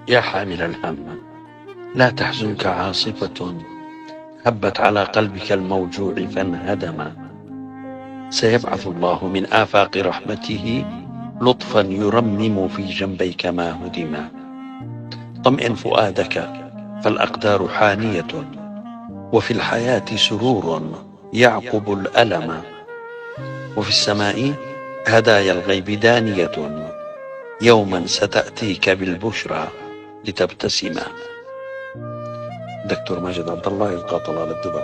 يا حامل الهم، لا تحزنك عاصفة هبت على قلبك الموجوع فانهدما. سيبعث الله من آفاق رحمته لطفا يرمم في جنبيك ما هدما. طمئن فؤادك فالأقدار حانية، وفي الحياة سرور يعقب الألم، وفي السماء هدايا الغيب دانية، يوما ستأتيك بالبشرى لتبتسما. دكتور ماجد عبد الله، يلقى طلال الدبي.